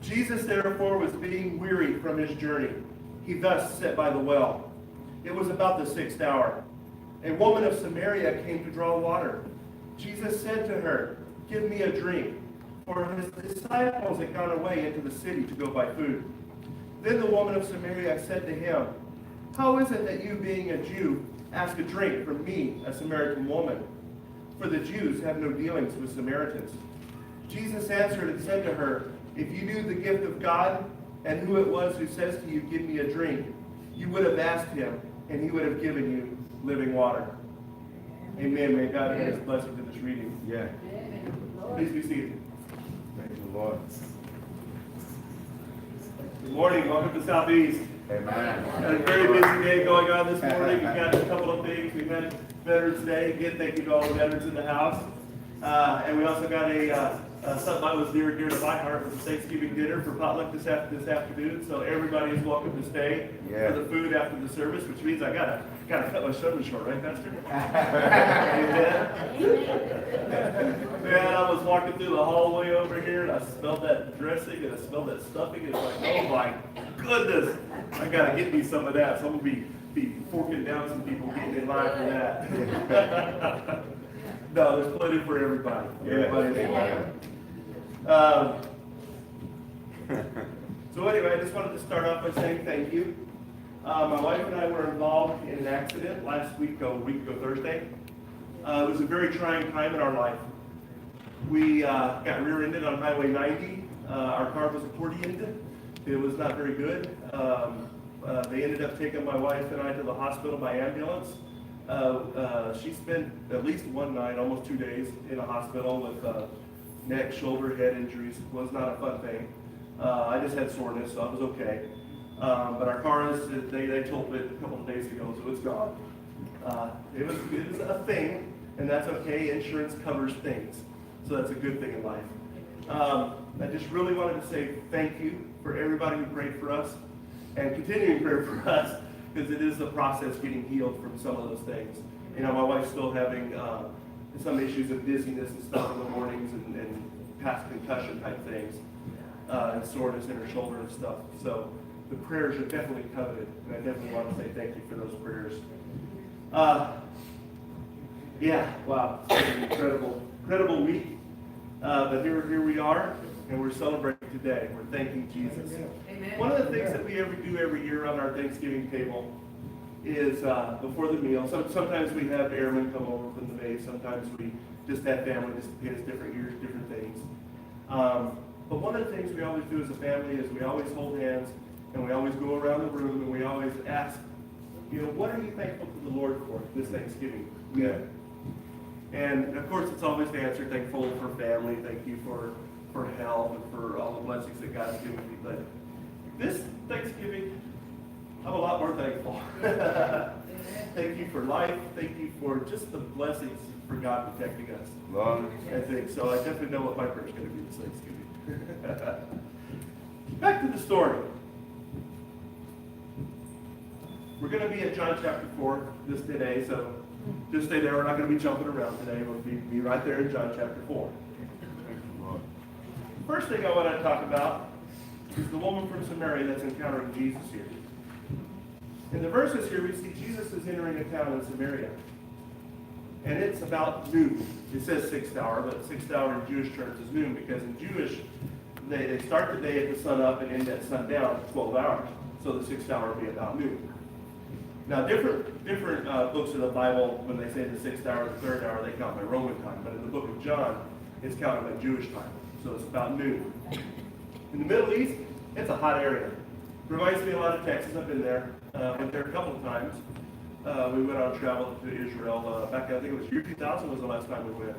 Jesus, therefore, was being weary from his journey. He thus sat by the well. It was about the 6th hour. A woman of Samaria came to draw water. Jesus said to her, "Give me a drink," for his disciples had gone away into the city to go buy food. Then the woman of Samaria said to him, "How is it that you, being a Jew, ask a drink from me, a Samaritan woman? For the Jews have no dealings with Samaritans." Jesus answered and said to her, "If you knew the gift of God and who it was who says to you, 'Give me a drink,' you would have asked him, and he would have given you living water." Amen. May God add his blessing to this reading. Yeah. Please be seated. Thank you, Lord. Good morning. Welcome to Southeast. Amen. Had a very busy day going on this morning. We've got a couple of things. We've had Veterans Day. Again, thank you to all the veterans in the house. And we also got something that was near and dear to my heart was a Thanksgiving dinner for potluck this afternoon. So everybody is welcome to stay for the food after the service, which means I gotta cut my sermon short, right, Pastor? Amen. Man, I was walking through the hallway over here and I smelled that dressing and I smelled that stuffing and it's like, oh my goodness, I gotta get me some of that. So I'm gonna be forking down some people getting in line for that. No, there's plenty for everybody. So anyway, I just wanted to start off by saying thank you. My wife and I were involved in an accident last week, a week ago Thursday. It was a very trying time in our life. We got rear-ended on Highway 90. Our car was accordion. It was not very good. They ended up taking my wife and I to the hospital by ambulance. She spent at least one night, almost 2 days, in a hospital with neck, shoulder, head injuries. It was not a fun thing. I just had soreness, so I was okay. But our car is, they told me a couple of days ago, so it's gone. It was a thing, and that's okay. Insurance covers things, so that's a good thing in life. I just really wanted to say thank you for everybody who prayed for us and continuing prayer for us, because it is the process getting healed from some of those things. You know, my wife's still having some issues of dizziness and stuff in the mornings and past concussion type things, and soreness in her shoulder and stuff. So the prayers are definitely coveted, and I definitely want to say thank you for those prayers. Yeah, wow, it's been an incredible week. But here we are, and we're celebrating today. We're thanking Jesus. Amen. One of the things that we do every year on our Thanksgiving table is before the meal. Sometimes we have airmen come over from the base. Sometimes we just have family just hit us different years, different things. But one of the things we always do as a family is we always hold hands, and we always go around the room, and we always ask, you know, what are you thankful to the Lord for this Thanksgiving? Yeah. And of course, it's always the answer, thankful for family, thank you for health, and for all the blessings that God's given me. But this Thanksgiving, I'm a lot more thankful. Thank you for life. Thank you for just the blessings for God protecting us. Lord. I think so. I definitely know what my prayer's going to be this Thanksgiving. Back to the story. We're going to be at John chapter 4 this today, so just stay there. We're not going to be jumping around today. We'll be right there in John chapter 4. First thing I want to talk about is the woman from Samaria that's encountering Jesus here. In the verses here, we see Jesus is entering a town in Samaria. And it's about noon. It says 6th hour, but 6th hour in Jewish terms is noon, because in Jewish, they start the day at the sun up and end at sundown, 12 hours. So the 6th hour would be about noon. Now, different books of the Bible, when they say the 6th hour, the 3rd hour, they count by Roman time. But in the book of John, it's counted by Jewish time. So it's about noon. In the Middle East, it's a hot area. Reminds me a lot of Texas. I've been there. Went there a couple of times. We went on travel to Israel back, I think it was year 2000 was the last time we went.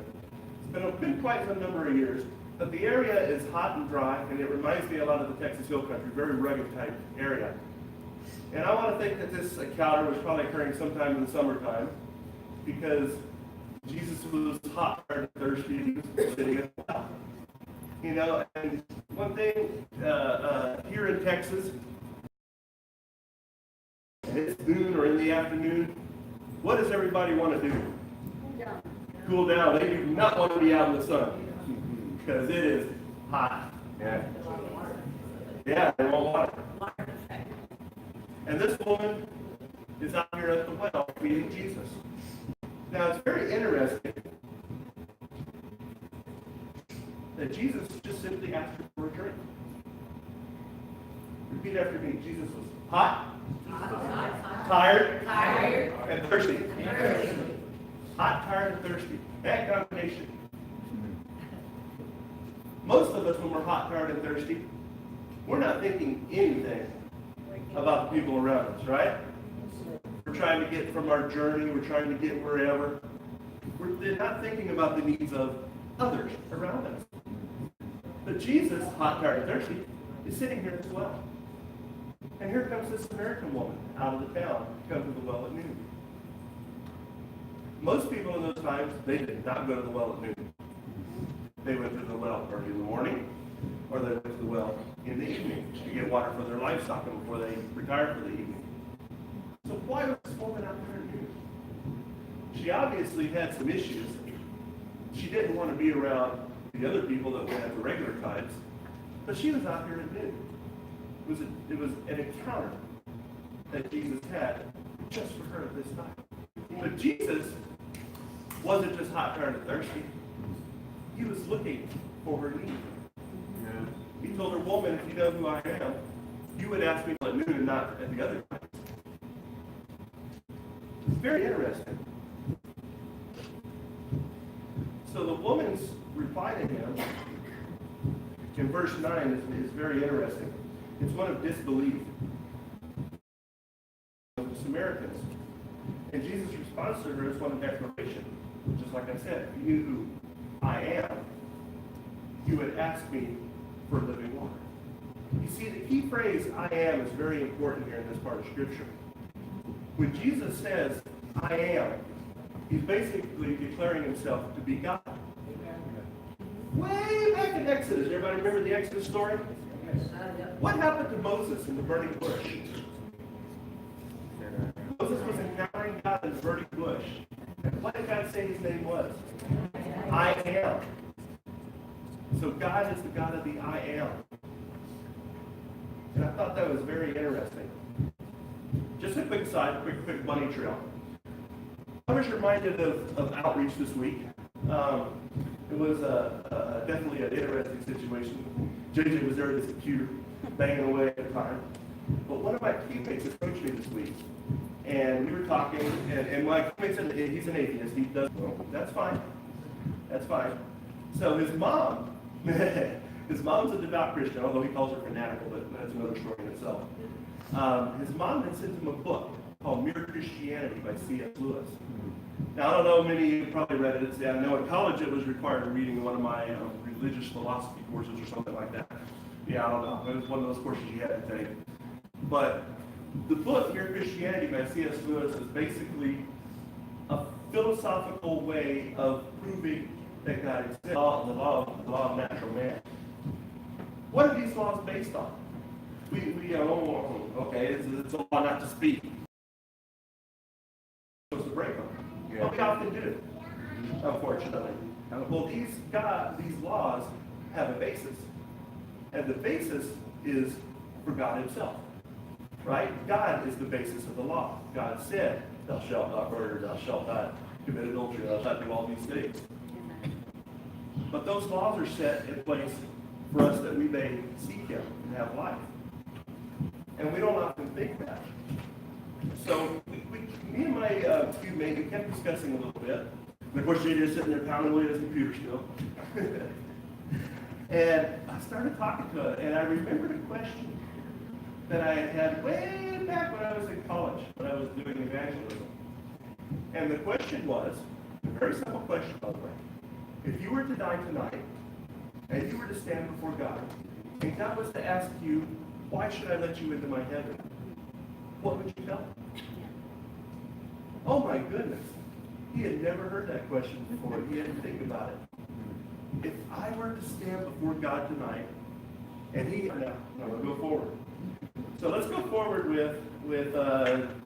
It's been quite some number of years. But the area is hot and dry, and it reminds me a lot of the Texas Hill Country, very rugged type area. And I want to think that this encounter was probably occurring sometime in the summertime, because Jesus was hot and thirsty, he was sitting at the well. You know, and one thing here in Texas, and it's noon or in the afternoon, what does everybody want to do? Cool down. They do not want to be out in the sun, because it is hot. Yeah. Yeah, they want water. And this woman is out here at the well meeting Jesus. Now, it's very interesting that Jesus just simply asked her for a drink. Repeat after me. Jesus was hot, tired, and thirsty. Hot, tired, and thirsty. That combination. Most of us, when we're hot, tired, and thirsty, we're not thinking anything about the people around us, right? We're trying to get from our journey. We're trying to get wherever. We're not thinking about the needs of others around us. But Jesus, hot, tired, and thirsty, is sitting here as well. And here comes this Samaritan woman out of the town to come to the well at noon. Most people in those times, they did not go to the well at noon. They went to the well early in the morning, or they went to the well in the evening to get water for their livestock before they retired for the evening. So why was this woman out there at noon? She obviously had some issues. She didn't want to be around the other people that went at the regular times, but she was out here at noon. It was an encounter that Jesus had just for her at this time. But Jesus wasn't just hot, tired, and thirsty. He was looking for her need. He told her, woman, if you know who I am, you would ask me at noon and not at the other times. It's very interesting. So the woman's reply to him in verse 9 is very interesting. It's one of disbelief of the Samaritans. And Jesus' response to her is one of declaration. Just like I said, if you knew who I am, you would ask me for living water. You see, the key phrase, I am, is very important here in this part of Scripture. When Jesus says, I am, he's basically declaring himself to be God. Way back in Exodus, everybody remember the Exodus story? What happened to Moses in the burning bush? Moses was encountering God in the burning bush. And what did God say his name was? I am. So God is the God of the I am. And I thought that was very interesting. Just a quick side, quick bunny trail. I was reminded of outreach this week. It was definitely an interesting situation. JJ was there at his computer, banging away at the time. But one of my teammates approached me this week, and we were talking, and my teammate said he's an atheist. He does, well, that's fine. That's fine. So his mom, his mom's a devout Christian, although he calls her fanatical, but that's another story in itself. His mom had sent him a book called Mere Christianity by C.S. Lewis. Now, I don't know, many of you probably read it. I know in college it was required reading one of my religious philosophy courses or something like that. Yeah, I don't know. It was one of those courses you had to take. But the book, Mere Christianity by C.S. Lewis, is basically a philosophical way of proving that God exists. The law of natural man. What are these laws based on? It's a law not to speak. We're supposed to break them. Yeah. But we often do, unfortunately. Well, these laws have a basis. And the basis is for God himself. Right? God is the basis of the law. God said, thou shalt not murder, thou shalt not commit adultery, thou shalt do all these things. But those laws are set in place for us that we may seek him and have life. And we don't often think that. So me and my teammate, we kept discussing a little bit. And of course, JJ is sitting there pounding away at his computer still. And I started talking to her, and I remembered a question that I had way back when I was in college, when I was doing evangelism. And the question was, a very simple question, by the way. If you were to die tonight, and you were to stand before God, and God was to ask you, why should I let you into my heaven? What would you tell him? Oh my goodness. He had never heard that question before. He had to think about it. If I were to stand before God tonight, and now we'll go forward. So let's go forward with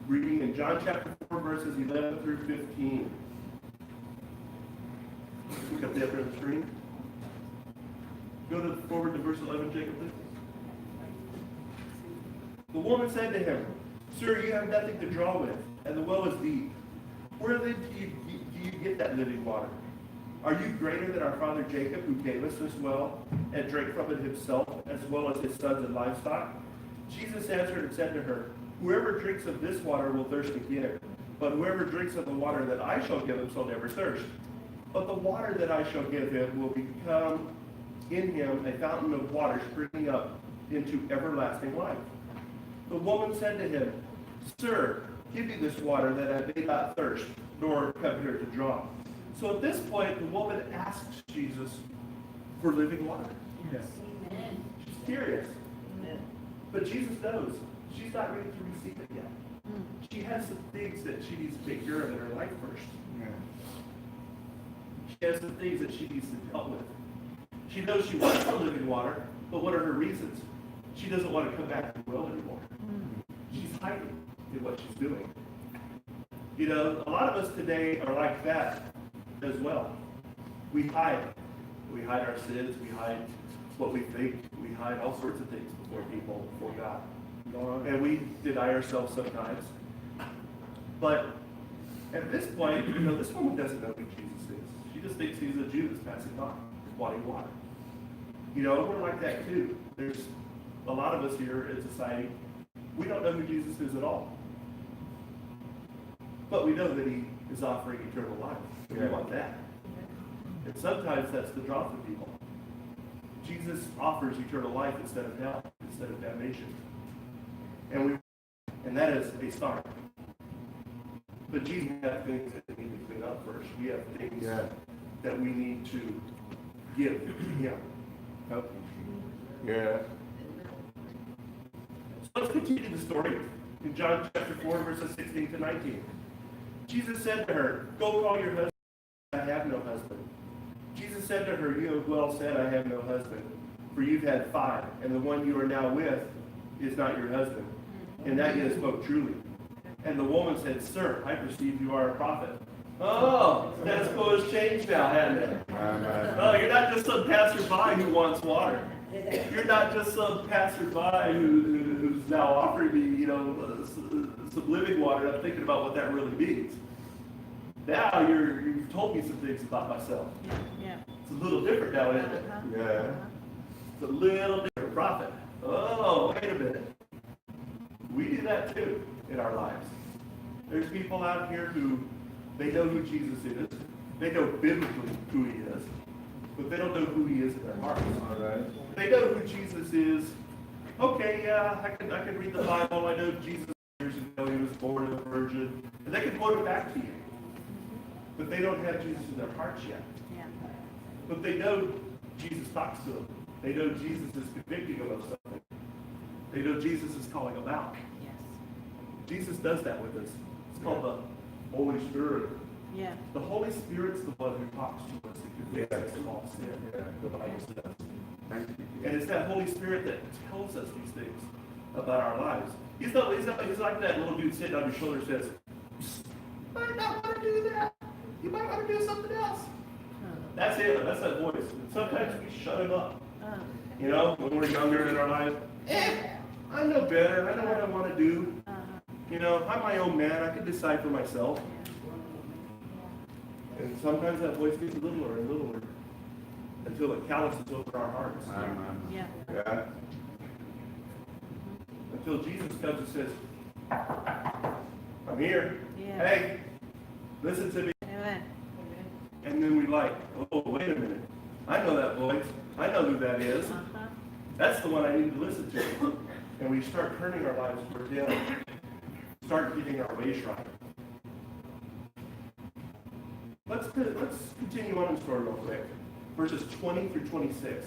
reading in John chapter 4, verses 11 through 15. Look up there on the screen. Go forward to verse 11, Jacob, please. The woman said to him, Sir, you have nothing to draw with, and the well is deep. Where then do you get that living water? Are you greater than our father Jacob, who gave us this well, and drank from it himself, as well as his sons and livestock? Jesus answered and said to her, Whoever drinks of this water will thirst again, but whoever drinks of the water that I shall give him shall never thirst. But the water that I shall give him will become in him a fountain of water springing up into everlasting life. The woman said to him, Sir, give me this water that I may not thirst, nor come here to draw. So at this point, the woman asks Jesus for living water. Yes. Amen. She's curious. Amen. But Jesus knows she's not ready to receive it yet. She has some things that she needs to take care of in her life first. Yeah. She has some things that she needs to deal with. She knows she wants the living water, but what are her reasons? She doesn't want to come back to the well anymore. She's hiding in what she's doing. You know, a lot of us today are like that as well. We hide. We hide our sins. We hide what we think. We hide all sorts of things before people, before God. And we deny ourselves sometimes. But at this point, you know, this woman doesn't know who Jesus is. She just thinks he's a Jew that's passing by, wanting water. You know, we're like that too. There's a lot of us here in society, we don't know who Jesus is at all. But we know that he is offering eternal life. And we want that. And sometimes that's the draw for people. Jesus offers eternal life instead of hell, instead of damnation. And that is a start. But Jesus has things that we need to clean up first. We have things that we need to give him. Okay. Yeah. So let's continue the story in John chapter 4, verses 16 to 19. Jesus said to her, Go call your husband. I have no husband. Jesus said to her, You have well said, I have no husband. For you've had 5, and the one you are now with is not your husband. And that you spoke truly. And the woman said, Sir, I perceive you are a prophet. Oh, status quo has changed now, hasn't it? Oh, you're not just some passerby who wants water. You're not just some passerby who's now offering me, you know, some living water. I'm thinking about what that really means. Now you've told me some things about myself. Yeah. It's a little different now, isn't it? Yeah. It's a little different. Prophet. Oh, wait a minute. We do that too in our lives. There's people out here who, they know who Jesus is. They know biblically who he is. But they don't know who he is in their hearts. All right. They know who Jesus is. Okay, yeah, I can read the Bible. I know Jesus years ago he was born of a virgin. And they can quote it back to you. But they don't have Jesus in their hearts yet. Yeah. But they know Jesus talks to them. They know Jesus is convicting them of something. They know Jesus is calling them out. Yes. Jesus does that with us. It's called the Holy Spirit. Yeah. The Holy Spirit's the one who talks to us and convicts us of all sin. The Bible says. Thank you. And it's that Holy Spirit that tells us these things about our lives. He's like that little dude sitting on your shoulder and says, you might not want to do that. You might want to do something else. That's him. That's that voice. And sometimes we shut him up. You know, when we're younger in our life, I know better. I know what I want to do. You know, I'm my own man. I can decide for myself. And sometimes that voice gets littler and littler until it calluses over our hearts. Yeah. Yeah. Until Jesus comes and says, I'm here. Yeah. Hey, listen to me. Amen. And then we like, oh, wait a minute. I know that voice. I know who that is. That's the one I need to listen to. And we start turning our lives toward him. Start getting our ways right. Let's continue on in the story real quick. Verses 20 through 26.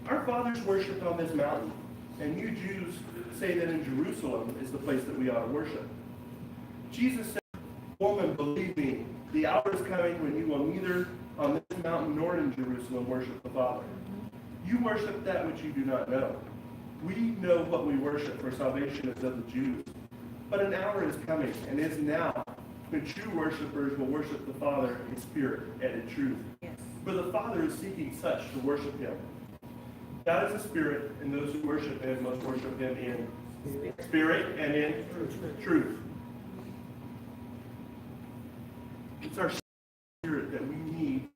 Our fathers worshipped on this mountain, and you Jews say that in Jerusalem is the place that we ought to worship. Jesus said, Woman, believe me, the hour is coming when you will neither on this mountain nor in Jerusalem worship the Father. You worship that which you do not know. We know what we worship, for salvation is of the Jews. But an hour is coming, and is now, when true worshipers will worship the Father in spirit and in truth. Yes. For the Father is seeking such to worship him. God is a spirit, and those who worship him must worship him in spirit and in truth. It's our spirit that we need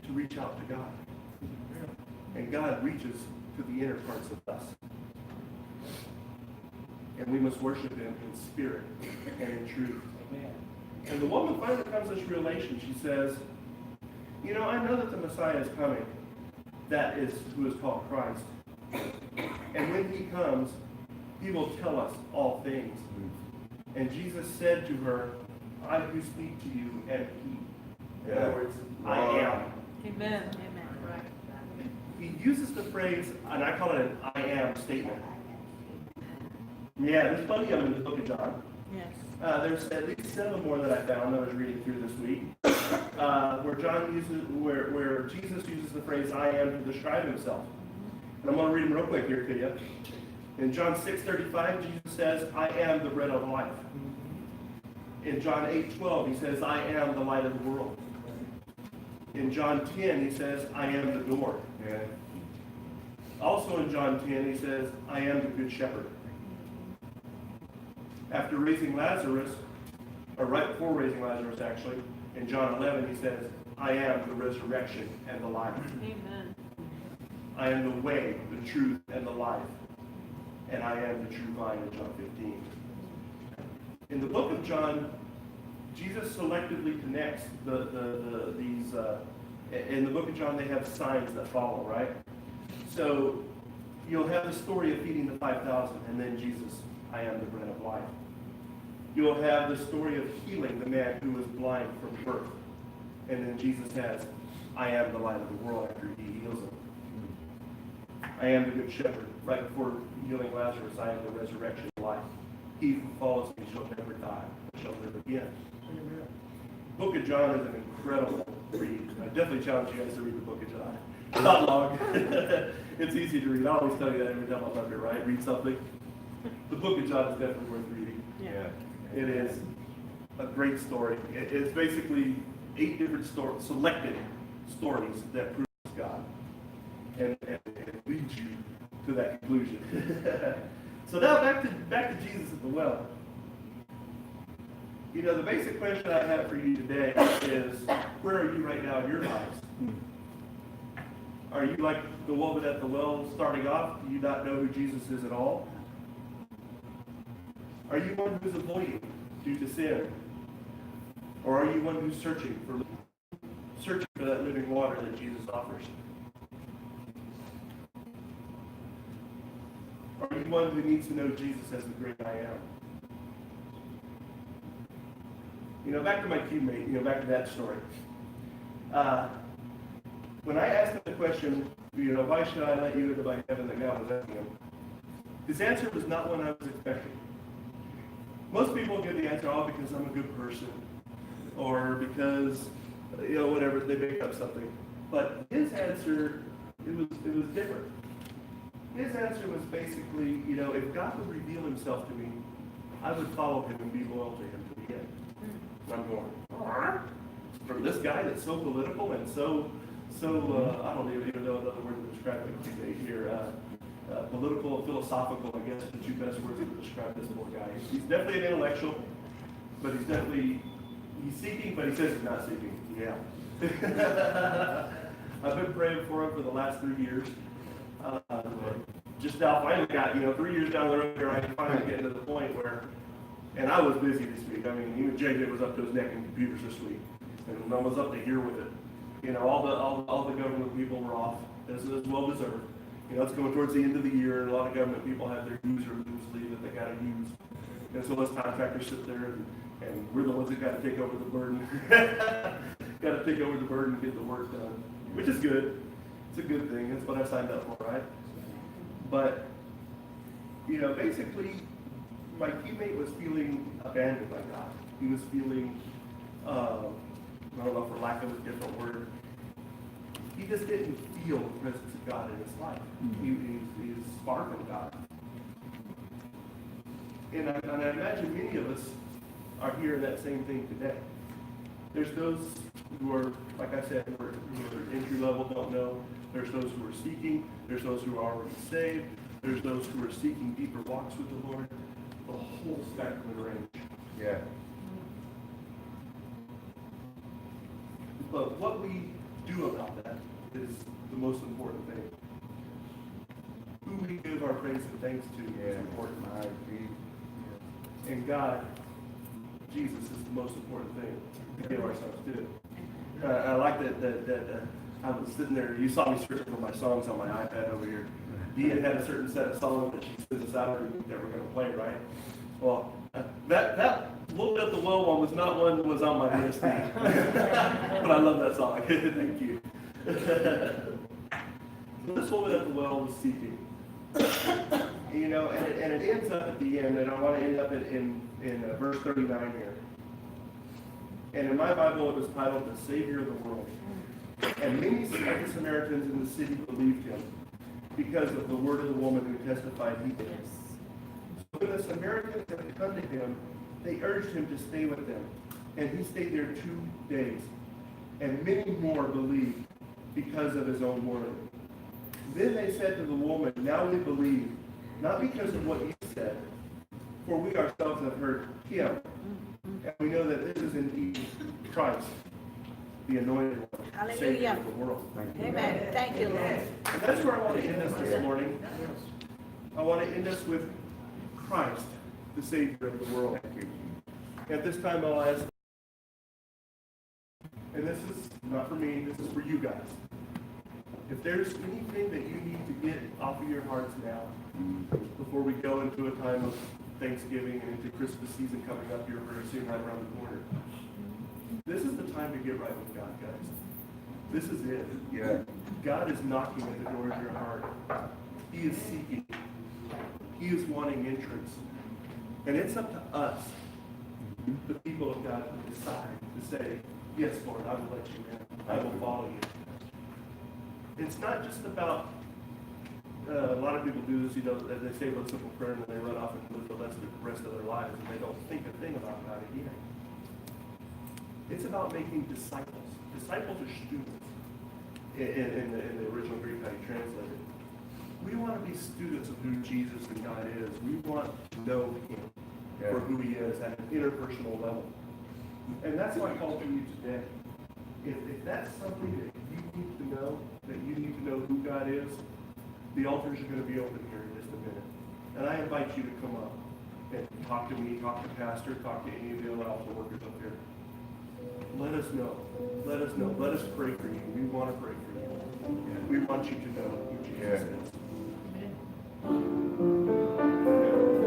to reach out to God. And God reaches to the inner parts of us. And we must worship him in spirit and in truth. And the woman finally comes to this realization. She says, you know, I know that the Messiah is coming. That is who is called Christ. And when he comes, he will tell us all things. And Jesus said to her, I who speak to you am he. In other words, I am. Amen. Amen. Right. He uses the phrase, and I call it an I am statement. Yeah, there's plenty of them in the book of John. Yes. There's at least 7 more that I found that I was reading through this week, where Jesus uses the phrase "I am" to describe himself. And I'm going to read them real quick here to you. In John 6:35, Jesus says, "I am the bread of life." In John 8:12, he says, "I am the light of the world." In John 10, he says, "I am the door." Yeah. Also in John 10, he says, "I am the good shepherd." After raising Lazarus, or right before raising Lazarus actually, in John 11 he says, I am the resurrection and the life. Amen. I am the way, the truth, and the life. And I am the true vine in John 15. In the book of John, Jesus selectively connects these, in the book of John they have signs that follow, right? So you'll have the story of feeding the 5,000 and then Jesus, I am the bread of life. You'll have the story of healing the man who was blind from birth. And then Jesus has, I am the light of the world after he heals him. I am the good shepherd. Right before healing Lazarus, I am the resurrection and life. He who follows me shall never die, but shall live again. The book of John is an incredible read. I definitely challenge you guys to read the book of John. It's not long. It's easy to read. I always tell you that every time I'm up here, right? Read something. The book of John is definitely worth reading. Yeah. It is a great story. It's basically 8 different selected stories that prove God and lead you to that conclusion. So now back to Jesus at the well. You know, the basic question I have for you today is, where are you right now in your lives? Are you like the woman at the well starting off? Do you not know who Jesus is at all? Are you one who's avoiding due to sin? Or are you one who's searching for that living water that Jesus offers? Are you one who needs to know Jesus as the great I am? You know, back to my teammate, back to that story. When I asked him the question, why should I let you into my heaven that God was asking him, his answer was not one I was expecting. Most people give the answer, because I'm a good person, or because, whatever, they make up something. But his answer, it was different. His answer was basically, if God would reveal himself to me, I would follow him and be loyal to him to the end. And I'm going, from this guy that's so political and so I don't even know another word to describe it here. Political, philosophical, I guess, are the 2 best words to describe this poor guy. He's definitely an intellectual, but he's seeking, but he says he's not seeking. Yeah. I've been praying for him for the last 3 years. Just now finally got, 3 years down the road here, I finally get to the point where, and I was busy this week. I mean, even JJ was up to his neck in computers this week, and I was up to here with it. All the government people were off, as well deserved. It's going towards the end of the year, and a lot of government people have their use or lose leave that they got to use. And so us contractors sit there, and we're the ones that got to take over the burden. Got to take over the burden and get the work done, which is good. It's a good thing. That's what I signed up for, right? But, basically, my teammate was feeling abandoned by God. He was feeling, I don't know, for lack of a different word, he just didn't feel the presence of God in his life. He's far from God. And I imagine many of us are hearing that same thing today. There's those who are, like I said, who are entry level, don't know. There's those who are seeking. There's those who are already saved. There's those who are seeking deeper walks with the Lord. The whole spectrum and range. Yeah. But what we do about that is the most important thing. Who we give our praise and thanks to is important. I agree. And God, Jesus, is the most important thing to give ourselves to. I like that I was sitting there, you saw me searching for my songs on my iPad over here. Dean had a certain set of songs that she sent us out that we're going to play, right? Well, that Look At the Well one was not one that was on my list. But I love that song. Thank you. This woman at the well was seeking. You know, and it ends up at the end, and I want to end up in verse 39 here. And in my Bible, it was titled The Savior of the World. And many of the Samaritans in the city believed him because of the word of the woman who testified he did. So when the Samaritans had come to him, they urged him to stay with them. And he stayed there 2 days. And many more believed because of his own word. Then they said to the woman, now we believe, not because of what you said, for we ourselves have heard him. And we know that this is indeed Christ, the anointed one, Hallelujah. Savior of the world. Amen. Thank you, Lord. And that's where I want to end us this morning. I want to end us with Christ, the Savior of the world. At this time, I'll ask, and this is not for me, this is for you guys. If there's anything that you need to get off of your hearts now, before we go into a time of Thanksgiving and into Christmas season coming up here very soon, right around the corner, this is the time to get right with God, guys. This is it. Yeah. God is knocking at the door of your heart. He is seeking. He is wanting entrance. And it's up to us, the people of God, to decide, to say, yes, Lord, I will let you in. I will follow you. It's not just about, a lot of people do this, you know, they say a simple prayer and then they run off and live the rest of their lives and they don't think a thing about God again. It's about making disciples. Disciples are students in the original Greek, how you translate it. We want to be students of who Jesus and God is. We want to know him for who he is at an interpersonal level. And that's my call to you today. If that's something that you need to know, that you need to know who God is, the altars are going to be open here in just a minute. And I invite you to come up and talk to me, talk to Pastor, talk to any of the other altar workers up here. Let us know. Let us know. Let us pray for you. We want to pray for you. We want you to know who Jesus is.